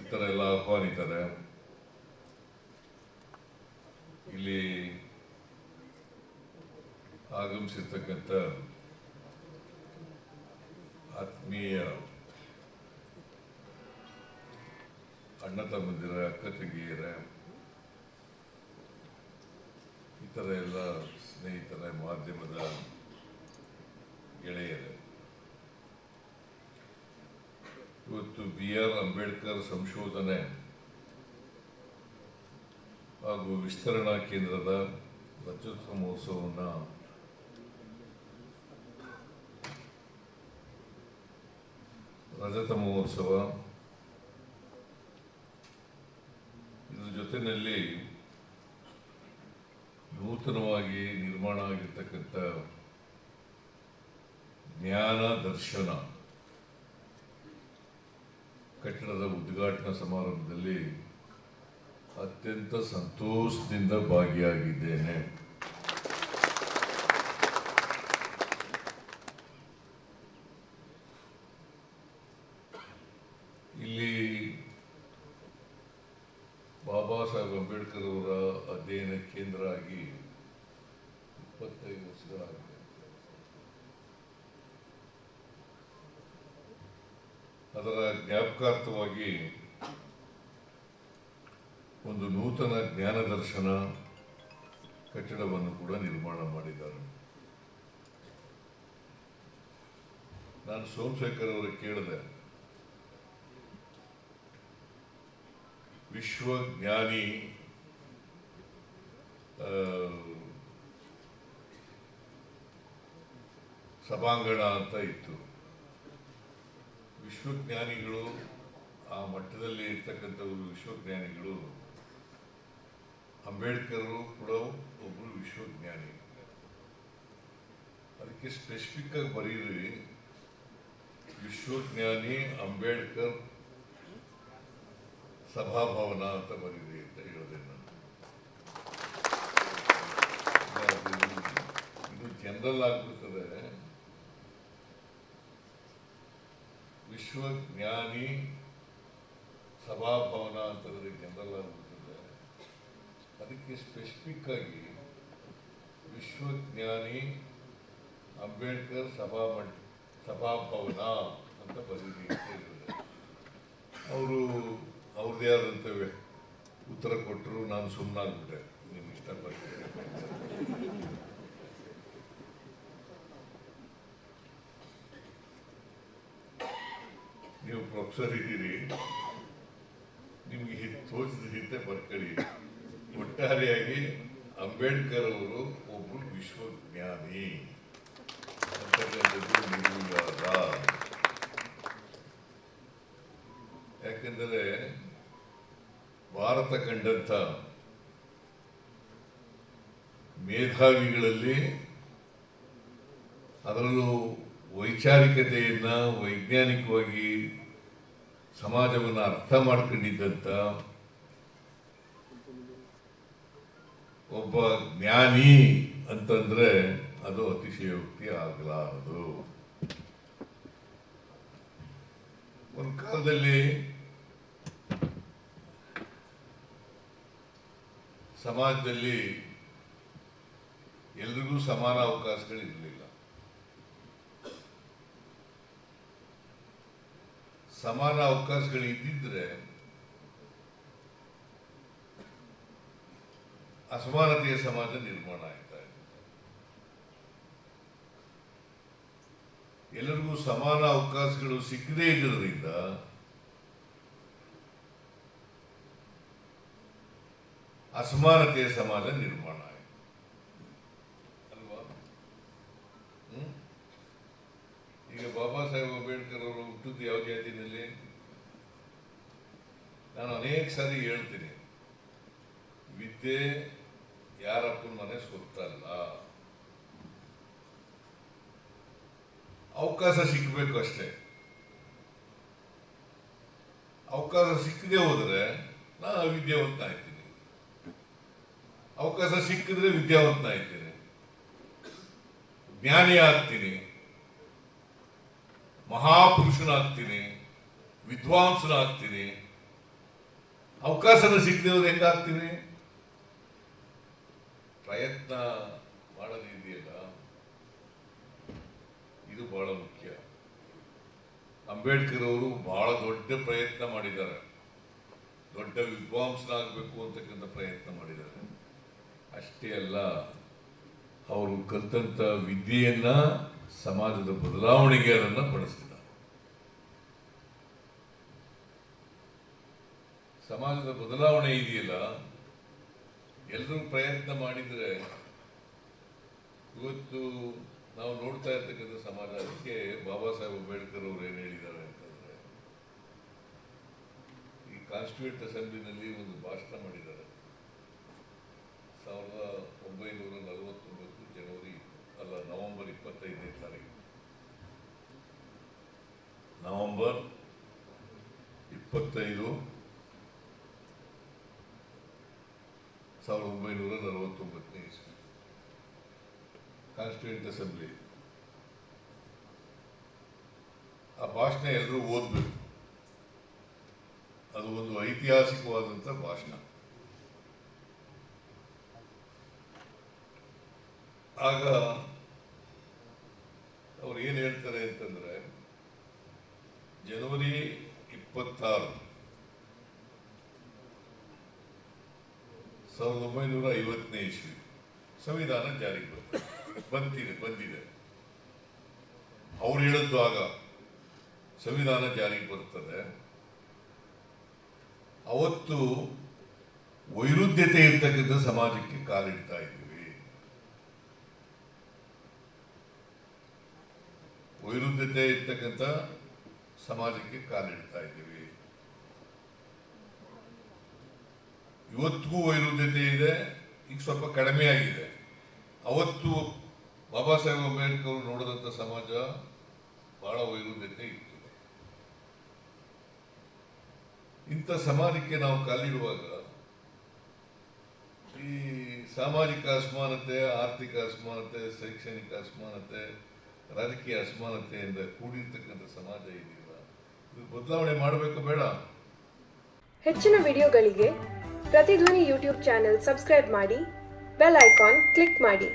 ಥರ ಎಲ್ಲ ಆಹ್ವಾನಿತಾರೆ. ಇಲ್ಲಿ ಆಗಮಿಸಿರ್ತಕ್ಕಂಥ ಆತ್ಮೀಯ ಅಣ್ಣ ತಮ್ಮಂದಿರ, ಅಕ್ಕ ತಂಗಿಯರ, ಇತರ ಎಲ್ಲ ಸ್ನೇಹಿತರ, ಮಾಧ್ಯಮದ ಗೆಳೆಯರ, ಇವತ್ತು BR ಅಂಬೇಡ್ಕರ್ ಸಂಶೋಧನೆ ಹಾಗೂ ವಿಸ್ತರಣಾ ಕೇಂದ್ರದ ರಜತ ಮಹೋತ್ಸವವನ್ನು ಇದರ ಜೊತೆಯಲ್ಲಿ ನೂತನವಾಗಿ ನಿರ್ಮಾಣ ಆಗಿರ್ತಕ್ಕಂಥ ಜ್ಞಾನ ದರ್ಶನ ಕಟ್ಟಡದ ಉದ್ಘಾಟನಾ ಸಮಾರಂಭದಲ್ಲಿ ಅತ್ಯಂತ ಸಂತೋಷದಿಂದ ಭಾಗಿಯಾಗಿದ್ದೇನೆ. ಇಲ್ಲಿ ಬಾಬಾ ಸಾಹೇಬ್ ಅಂಬೇಡ್ಕರ್ ಅವರ ಅಧ್ಯಯನ ಕೇಂದ್ರ ಆಗಿ 25 ವರ್ಷಗಳಾಗಿದೆ. ಅದರ ಜ್ಞಾಪಕಾರ್ಥವಾಗಿ ಒಂದು ನೂತನ ಜ್ಞಾನ ದರ್ಶನ ಕಟ್ಟಡವನ್ನು ಕೂಡ ನಿರ್ಮಾಣ ಮಾಡಿದ್ದಾರೆ. ನಾನು ಸೋಮಶೇಖರ್ ಅವರು ಕೇಳಿದೆ, ವಿಶ್ವಜ್ಞಾನಿ ಸಭಾಂಗಣ ಅಂತ ಇತ್ತು. ವಿಶ್ವಜ್ಞಾನಿಗಳು ಆ ಮಟ್ಟದಲ್ಲಿ ಇರ್ತಕ್ಕಂಥವರು ವಿಶ್ವಜ್ಞಾನಿಗಳು. ಅಂಬೇಡ್ಕರ್ ಕೂಡ ಒಬ್ಬರು ವಿಶ್ವಜ್ಞಾನಿ. ಅದಕ್ಕೆ ಸ್ಪೆಸಿಫಿಕ್ ಆಗಿ ಬರೀರಿ, ವಿಶ್ವಜ್ಞಾನಿ ಅಂಬೇಡ್ಕರ್ ಸಭಾಭವನ ಅಂತ ಬರೀರಿ ಅಂತ ಹೇಳಿದೆ ನಾನು. ಇದು ಜನರಲ್ ಆಗ್ಬಿಡ್ತದೆ. ವಿಶ್ವಜ್ಞಾನಿ ಸಭಾಭವನ ಅಂತಂದ್ರೆ ಜನರಲ್ ಆಗ್ಬಿಡ್ತದೆ. ಅದಕ್ಕೆ ಸ್ಪೆಸಿಫಿಕ್ ಆಗಿ ವಿಶ್ವಜ್ಞಾನಿ ಅಂಬೇಡ್ಕರ್ ಸಭಾಭವನ ಅಂತ ಬರೀರಿ ಅಂತ ಹೇಳಿದೆ. ಅವ್ರದ್ದೇ ಆದಂತವೇ ಉತ್ತರ ಕೊಟ್ಟರು. ನಾನು ಸುಮ್ಮನಾಗ್ಬಿಟ್ಟೆ. ನಿಮ್ಗೆ ಇಷ್ಟಪಡ್ತೀನಿ. ನೀವು ಪ್ರೊಫೆಸರ್ ಇದ್ದೀರಿ, ನಿಮ್ಗೆ ತೋಚಿದ ಹಿಂದೆ ಬರ್ಕೊಳ್ಳಿ. ಒಟ್ಟಾರೆಯಾಗಿ ಅಂಬೇಡ್ಕರ್ ಅವರು ಒಬ್ಬರು ವಿಶ್ವಜ್ಞಾನಿ ಅಂತಕ್ಕಂಥದ್ದು ನಿರ್ವಿವಾದ. ಯಾಕೆಂದರೆ ಭಾರತ ಕಂಡಂಥ ಮೇಧಾವಿಗಳಲ್ಲಿ, ಅದರಲ್ಲೂ ವೈಚಾರಿಕತೆಯನ್ನ ವೈಜ್ಞಾನಿಕವಾಗಿ ಸಮಾಜವನ್ನು ಅರ್ಥ ಮಾಡ್ಕೊಂಡಿದ್ದಂಥ ಒಬ್ಬ ಜ್ಞಾನಿ ಅಂತಂದ್ರೆ ಅದು ಅತಿಶಯೋಕ್ತಿ ಆಗಲಾರದು. ಒಂದು ಕಾಲದಲ್ಲಿ ಸಮಾಜದಲ್ಲಿ ಎಲ್ರಿಗೂ ಸಮಾನ ಅವಕಾಶಗಳಿರಲಿಲ್ಲ. ಸಮಾನ ಅವಕಾಶಗಳು ಇದ್ದಿದ್ರೆ ಅಸಮಾನತೆಯ ಸಮಾಜ ನಿರ್ಮಾಣ ಆಗ್ತಾ ಇದೆ. ಎಲ್ಲರಿಗೂ ಸಮಾನ ಅವಕಾಶಗಳು ಸಿಕ್ಕದೇ ಇದ್ದುದರಿಂದ ಅಸಮಾನತೆಯ ಸಮಾಜ ನಿರ್ಮಾಣ ಆಯಿತು ಅಲ್ವಾ? ಈಗ ಬಾಬಾ ಸಾಹೇಬ್ ಅಂಬೇಡ್ಕರ್ ಅವರು ಹುಟ್ಟಿದ್ದು ಯಾವ ಜಾತಿನಲ್ಲಿ? ನಾನು ಅನೇಕ ಸಾರಿ ಹೇಳ್ತೀನಿ, ವಿದ್ಯೆ ಯಾರಪ್ಪನ ಮನೆ ಸ್ವತ್ತಲ್ಲ. ಅವಕಾಶ ಸಿಕ್ಕಬೇಕು ಅಷ್ಟೇ. ಅವಕಾಶ ಸಿಕ್ಕದೆ ಹೋದರೆ ನಾನು ಅವಿದ್ಯಾವಂತ ಆಯ್ತೀನಿ. ಅವಕಾಶ ಸಿಕ್ಕಿದ್ರೆ ವಿದ್ಯಾವಂತ ಆಯ್ತೀನಿ, ಜ್ಞಾನಿ ಆಗ್ತೀನಿ, ಮಹಾಪುರುಷನಾಗ್ತೀನಿ, ವಿದ್ವಾಂಸನಾಗ್ತೀನಿ. ಅವಕಾಶನ ಸಿಕ್ಕದವ್ರು ಹೆಂಗಾಗ್ತೀವಿ? ಪ್ರಯತ್ನ ಮಾಡೋದಿದೆಯಲ್ಲ, ಇದು ಬಹಳ ಮುಖ್ಯ. ಅಂಬೇಡ್ಕರ್ ಅವರು ಬಹಳ ದೊಡ್ಡ ಪ್ರಯತ್ನ ಮಾಡಿದ್ದಾರೆ, ದೊಡ್ಡ ವಿದ್ವಾಂಸನಾಗಬೇಕು ಅಂತಕ್ಕಂಥ ಪ್ರಯತ್ನ ಮಾಡಿದ್ದಾರೆ. ಅಷ್ಟೇ ಅಲ್ಲ, ಅವರು ಕಲಿತಂಥ ವಿದ್ಯೆಯನ್ನ ಸಮಾಜದ ಬದಲಾವಣೆಗೆ ಅದನ್ನು ಬಳಸಿದ್ದಾರೆ. ಸಮಾಜದ ಬದಲಾವಣೆ ಇದೆಯಲ್ಲ, ಎಲ್ಲರೂ ಪ್ರಯತ್ನ ಮಾಡಿದರೆ ಇವತ್ತು ನಾವು ನೋಡ್ತಾ ಇರ್ತಕ್ಕಂಥ ಸಮಾಜ. ಅದಕ್ಕೆ ಬಾಬಾ ಸಾಹೇಬ್ ಅಂಬೇಡ್ಕರ್ ಅವರು ಏನು ಹೇಳಿದ್ದಾರೆ ಅಂತಂದ್ರೆ, ಈ ಕಾನ್ಸ್ಟಿಟ್ಯೂಂಟ್ ಅಸೆಂಬ್ಲಿನಲ್ಲಿ ಒಂದು ಭಾಷಣ ಮಾಡಿದ್ದಾರೆ 1949 ನವೆಂಬರ್ 25ನೇ ತಾರೀಕು. ನವೆಂಬರ್ 25, 1949 ಇಸ್ವಿ, ಕಾನ್ಸ್ಟಿಟ್ಯೂಂಟ್ ಅಸೆಂಬ್ಲಿ. ಆ ಭಾಷಣ ಎಲ್ಲರೂ ಓದಬೇಕು. ಅದು ಒಂದು ಐತಿಹಾಸಿಕವಾದಂಥ ಭಾಷಣ. ಆಗ ಅವ್ರು ಏನು ಹೇಳ್ತಾರೆ ಅಂತಂದ್ರೆ, ಜನವರಿ 26, 1950ನೇ ಇಸ್ವಿ ಸಂವಿಧಾನ ಜಾರಿಗೆ ಬಂದಿದೆ. ಅವ್ರು ಹೇಳಿದ್ದು ಆಗ ಸಂವಿಧಾನ ಜಾರಿಗೆ ಬರ್ತದೆ. ಅವತ್ತು ವೈರುಧ್ಯತೆ ಇರ್ತಕ್ಕಂಥ ಸಮಾಜಕ್ಕೆ ಕಾಲಿಡ್ತಾ ಇದ್ದೀವಿ. ವೈರುಧ್ಯತೆ ಇರ್ತಕ್ಕಂಥ ಸಮಾಜಕ್ಕೆ ಕಾಲಿಡ್ತಾ ಇದ್ದೀವಿ. ಇವತ್ತಿಗೂ ವೈರುಧ್ಯತೆ ಇದೆ, ಈಗ ಸ್ವಲ್ಪ ಕಡಿಮೆ ಆಗಿದೆ. ಅವತ್ತು ಬಾಬಾ ಸಾಹೇಬ್ ಅಂಬೇಡ್ಕರ್ ನೋಡಿದಂಥ ಸಮಾಜ ಬಹಳ ವೈರುಧ್ಯತೆ ಇತ್ತು. ಇಂಥ ಸಮಾಜಕ್ಕೆ ನಾವು ಕಾಲಿಡುವಾಗ ಈ ಸಾಮಾಜಿಕ ಅಸಮಾನತೆ, ಆರ್ಥಿಕ ಅಸಮಾನತೆ, ಶೈಕ್ಷಣಿಕ ಅಸಮಾನತೆ, ರಾಜಕೀಯ ಅಸಮಾನತೆಯಿಂದ ಕೂಡಿರ್ತಕ್ಕಂಥ ಸಮಾಜ ಇದೆಯಲ್ಲ, ಇದು ಬದಲಾವಣೆ ಮಾಡಬೇಕು ಬೇಡ? ಹೆಚ್ಚಿನ ವಿಡಿಯೋಗಳಿಗೆ ಪ್ರತಿಧ್ವನಿ ಯೂಟ್ಯೂಬ್ ಚಾನೆಲ್ ಸಬ್ಸ್ಕ್ರೈಬ್ ಮಾಡಿ, ಬೆಲ್ ಐಕಾನ್ ಕ್ಲಿಕ್ ಮಾಡಿ.